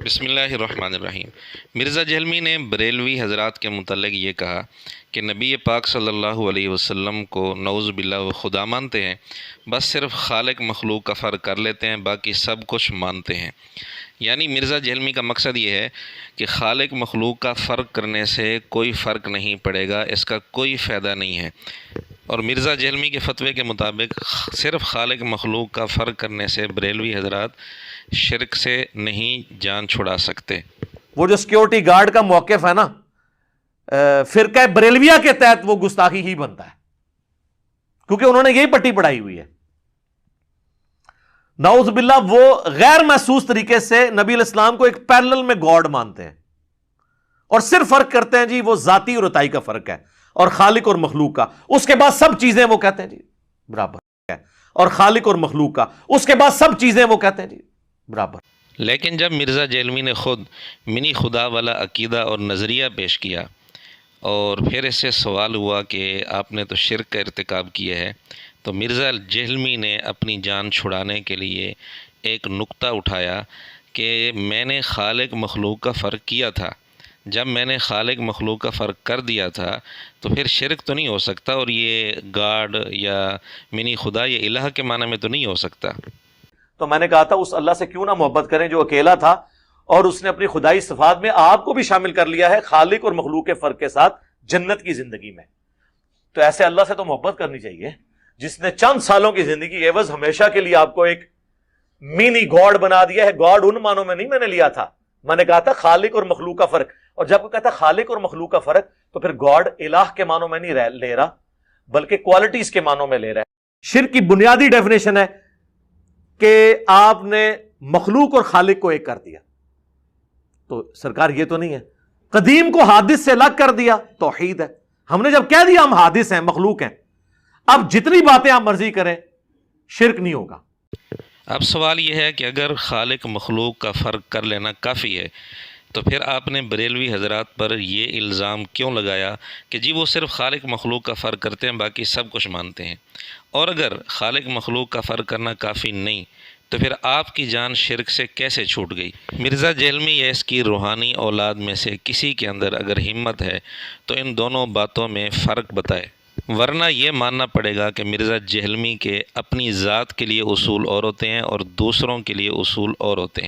بسم اللہ الرحمن الرحیم۔ مرزا جہلمی نے بریلوی حضرات کے متعلق یہ کہا کہ نبی پاک صلی اللہ علیہ وسلم کو نعوذ باللہ وہ خدا مانتے ہیں، بس صرف خالق مخلوق کا فرق کر لیتے ہیں، باقی سب کچھ مانتے ہیں۔ یعنی مرزا جہلمی کا مقصد یہ ہے کہ خالق مخلوق کا فرق کرنے سے کوئی فرق نہیں پڑے گا، اس کا کوئی فائدہ نہیں ہے۔ اور مرزا جہلمی کے فتوے کے مطابق صرف خالق مخلوق کا فرق کرنے سے بریلوی حضرات شرک سے نہیں جان چھڑا سکتے۔ وہ جو سیکیورٹی گارڈ کا موقف ہے نا، فرقہ بریلویہ کے تحت وہ گستاخی ہی بنتا ہے، کیونکہ انہوں نے یہی پٹی پڑھائی ہوئی ہے۔ نعوذ باللہ وہ غیر محسوس طریقے سے نبی علیہ السلام کو ایک پیرلل میں گاڈ مانتے ہیں، اور صرف فرق کرتے ہیں جی وہ ذاتی اور عطائی کا فرق ہے، اور خالق اور مخلوق کا۔ اس کے بعد سب چیزیں وہ کہتے ہیں جی برابر ہے، اور خالق اور مخلوق کا اس کے بعد سب چیزیں وہ کہتے ہیں جی برابر۔ لیکن جب مرزا جہلمی نے خود منی خدا والا عقیدہ اور نظریہ پیش کیا اور پھر اس سے سوال ہوا کہ آپ نے تو شرک کا ارتکاب کیا ہے، تو مرزا جہلمی نے اپنی جان چھڑانے کے لیے ایک نقطہ اٹھایا کہ میں نے خالق مخلوق کا فرق کیا تھا۔ جب میں نے خالق مخلوق کا فرق کر دیا تھا تو پھر شرک تو نہیں ہو سکتا، اور یہ گاڈ یا منی خدا یا الہ کے معنی میں تو نہیں ہو سکتا۔ تو میں نے کہا تھا اس اللہ سے کیوں نہ محبت کریں جو اکیلا تھا، اور اس نے اپنی خدائی صفات میں آپ کو بھی شامل کر لیا ہے خالق اور مخلوق کے فرق کے ساتھ جنت کی زندگی میں۔ تو ایسے اللہ سے تو محبت کرنی چاہیے جس نے چند سالوں کی زندگی کے عوض ہمیشہ کے لیے آپ کو ایک مینی گاڈ بنا دیا ہے۔ گاڈ ان معنوں میں نہیں میں نے لیا تھا، میں نے کہا تھا خالق اور مخلوق کا فرق، اور جب وہ کہتا خالق اور مخلوق کا فرق تو پھر گاڈ الہ کے معنوں میں نہیں لے رہا بلکہ کوالٹیز کے معنوں میں لے رہا ہے۔ شرک کی بنیادی ڈیفینیشن ہے کہ آپ نے مخلوق اور خالق کو ایک کر دیا۔ تو سرکار یہ تو نہیں ہے، قدیم کو حادث سے الگ کر دیا، توحید ہے۔ ہم نے جب کہہ دیا ہم حادث ہیں، مخلوق ہیں، اب جتنی باتیں آپ مرضی کریں شرک نہیں ہوگا۔ اب سوال یہ ہے کہ اگر خالق مخلوق کا فرق کر لینا کافی ہے تو پھر آپ نے بریلوی حضرات پر یہ الزام کیوں لگایا کہ جی وہ صرف خالق مخلوق کا فرق کرتے ہیں، باقی سب کچھ مانتے ہیں؟ اور اگر خالق مخلوق کا فرق کرنا کافی نہیں تو پھر آپ کی جان شرک سے کیسے چھوٹ گئی؟ مرزا جہلمی یا اس کی روحانی اولاد میں سے کسی کے اندر اگر ہمت ہے تو ان دونوں باتوں میں فرق بتائے، ورنہ یہ ماننا پڑے گا کہ مرزا جہلمی کے اپنی ذات کے لیے اصول اور ہوتے ہیں اور دوسروں کے لیے اصول اور ہوتے ہیں۔